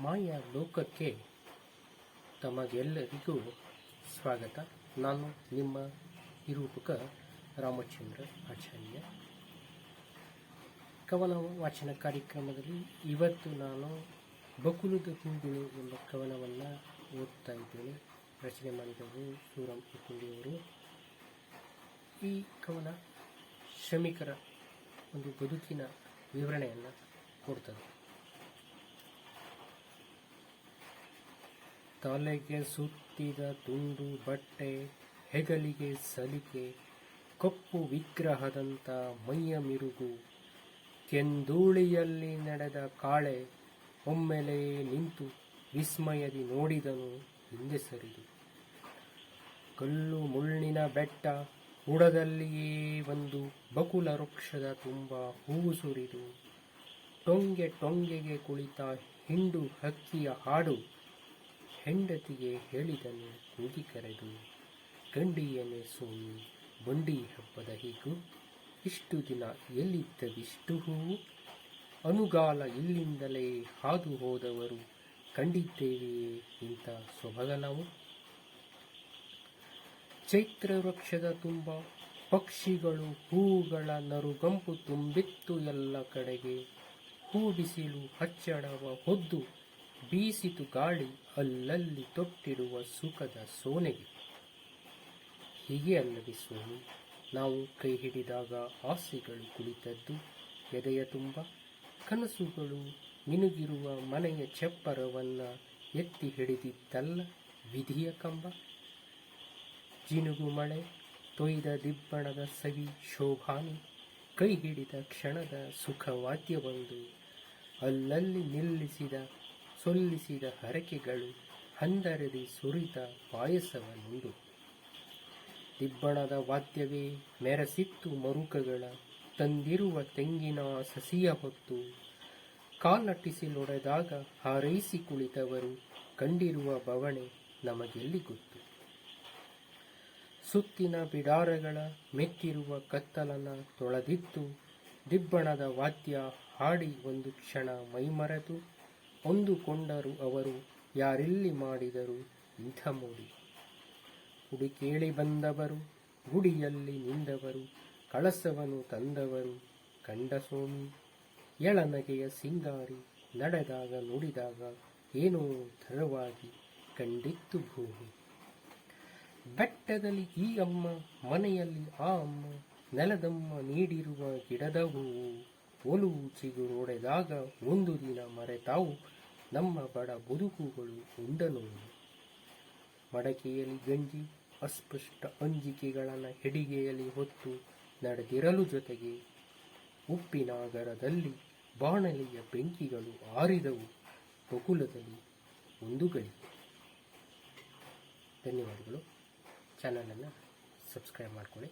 ಮಾಯಾ ಲೋಕಕ್ಕೆ ತಮಗೆಲ್ಲರಿಗೂ ಸ್ವಾಗತ. ನಾನು ನಿಮ್ಮ ನಿರೂಪಕ ರಾಮಚಂದ್ರ ಆಚಾರ್ಯ. ಕವನ ವಾಚನ ಕಾರ್ಯಕ್ರಮದಲ್ಲಿ ಇವತ್ತು ನಾನು ಬಕುಲದ ಹೂಗಳು ಎಂಬ ಕವನವನ್ನು ಓದ್ತಾ ಇದ್ದೇನೆ. ರಚನೆ ಮಾಡಿದವರು ಸೂರಂ ಇಕ್ಕುಂಡಿಯವರು. ಈ ಕವನ ಶ್ರಮಿಕರ ಒಂದು ಬದುಕಿನ ವಿವರಣೆಯನ್ನು ಕೊಡ್ತದೆ. ತಲೆಗೆ ಸುತ್ತಿದ ತುಂಡು ಬಟ್ಟೆ, ಹೆಗಲಿಗೆ ಸಲಿಕೆ, ಕಪ್ಪು ವಿಗ್ರಹದಂಥ ಮೈಯ ಮಿರುಗು, ಕೆಂದೂಳಿಯಲ್ಲಿ ನಡೆದ ಕಾಳೆ ಒಮ್ಮೆಲೇ ನಿಂತು ವಿಸ್ಮಯದಿ ನೋಡಿದನು ಹಿಂದೆ ಸರಿದು. ಕಲ್ಲು ಮುಳ್ಳಿನ ಬೆಟ್ಟ, ಬುಡದಲ್ಲಿಯೇ ಒಂದು ಬಕುಲ ವೃಕ್ಷದ ತುಂಬ ಹೂವು ಸುರಿದು, ಟೊಂಗೆ ಟೊಂಗೆಗೆ ಕುಳಿತ ಹಿಂಡು ಹಕ್ಕಿಯ ಹಾಡು, ಹೆಂಡತಿಗೆ ಹೇಳಿದನು ಕೂಗಿ ಕರೆದು, ಗಂಡಿಯನೆ ಸೋಮಿ ಬಂಡಿ ಹಬ್ಬದ ಹೀಗೂ, ಇಷ್ಟು ದಿನ ಎಲ್ಲಿದ್ದವಿಷ್ಟು ಹೂವು, ಅನುಗಾಲ ಇಲ್ಲಿಂದಲೇ ಹಾದು ಹೋದವರು, ಕಂಡಿದ್ದೇವೆಯೇ ಇಂಥ ಸೊಬಗನವು. ಚೈತ್ರ ವೃಕ್ಷದ ತುಂಬ ಪಕ್ಷಿಗಳು ಹೂವುಗಳ ನರುಗಂಪು ತುಂಬಿತ್ತು ಎಲ್ಲ ಕಡೆಗೆ, ಹೂ ಬಿಸಿಲು ಹಚ್ಚಡವ ಹೊದ್ದು ಬೀಸಿತು ಗಾಳಿ ಅಲ್ಲಲ್ಲಿ ತೊಟ್ಟಿರುವ ಸುಖದ ಸೋನೆಗೆ. ಹೀಗೆ ಅಲ್ಲವೇ ಸ್ವಾಮಿ ನಾವು ಕೈ ಹಿಡಿದಾಗ ಆಸೆಗಳು ಕುಳಿತದ್ದು ಎದೆಯ ತುಂಬ, ಕನಸುಗಳು ಮಿನುಗಿರುವ ಮನೆಯ ಚಪ್ಪರವನ್ನ ಎತ್ತಿ ಹಿಡಿದಿದ್ದಲ್ಲ ವಿಧಿಯ ಕಂಬ. ಜಿನುಗು ಮಳೆ ತೊಯ್ದ ದಿಬ್ಬಣದ ಸವಿ ಶೋಭಾನಿ, ಕೈ ಹಿಡಿದ ಕ್ಷಣದ ಸುಖವಾದ್ಯವೊಂದು, ಅಲ್ಲಲ್ಲಿ ಸೊಲ್ಲಿಸಿದ ಹರಕೆಗಳು ಹಂದರದಿ ಸುರಿದ ಪಾಯಸವನುಂಡು. ದಿಬ್ಬಣದ ವಾದ್ಯವೇ ಮೆರೆಸಿತ್ತು ಮರುಕಗಳ ತಂದಿರುವ ತೆಂಗಿನ ಸಸಿಯ ಹೊತ್ತು, ಕಾಲಟಿಸಿಲೊಡೆದಾಗ ಹಾರೈಸಿ ಕುಳಿತವರು ಕಂಡಿರುವ ಬವಣೆ ನಮಗೆಲ್ಲಿ ಗೊತ್ತು. ಸುತ್ತಿನ ಬಿಡಾರಗಳ ಮೆಟ್ಟಿರುವ ಕತ್ತಲನ ತೊಳೆದಿತ್ತು ದಿಬ್ಬಣದ ವಾದ್ಯ ಹಾಡಿ ಒಂದು ಕ್ಷಣ ಮೈಮರೆತು, ಅಂದುಕೊಂಡರು ಅವರು ಯಾರಿಲ್ಲಿ ಮಾಡಿದರು ಇಂಥ ಮೋಡಿ. ಹುಡುಕೇಳಿ ಬಂದವರು ಗುಡಿಯಲ್ಲಿ ನಿಂದವರು, ಕಳಸವನ್ನು ತಂದವರು ಕಂಡ ಸೋಮಿ, ಎಳನಗೆಯ ಸಿಂಗಾರಿ ನಡೆದಾಗ ನುಡಿದಾಗ ಏನೋ ಥರವಾಗಿ ಕಂಡಿತ್ತು ಭೂಮಿ. ಬೆಟ್ಟದಲ್ಲಿ ಈ ಅಮ್ಮ, ಮನೆಯಲ್ಲಿ ಆ ಅಮ್ಮ, ನೆಲದಮ್ಮ ನೀಡಿರುವ ಗಿಡದ ಹೂವು, ಒಲುವು ಚಿಗುರೊಡೆದಾಗ ಒಂದು ದಿನ ಮರೆತಾವು ನಮ್ಮ ಬಡ ಬದುಕುಗಳು ಉಂಡ ನೋವು. ಮಡಕೆಯಲ್ಲಿ ಗಂಜಿ ಅಸ್ಪಷ್ಟ ಅಂಜಿಕೆಗಳನ್ನು ಹೆಡಿಗೆಯಲ್ಲಿ ಹೊತ್ತು ನಡೆದಿರಲು ಜೊತೆಗೆ, ಉಪ್ಪಿನಾಗರದಲ್ಲಿ ಬಾಣಲೆಯ ಬೆಂಕಿಗಳು ಆರಿದವು ಬಕುಲದಲ್ಲಿ ಒಂದು ಗಳಿಗೆ. ಧನ್ಯವಾದಗಳು. ಚಾನಲನ್ನು ಸಬ್ಸ್ಕ್ರೈಬ್ ಮಾಡಿಕೊಳ್ಳಿ.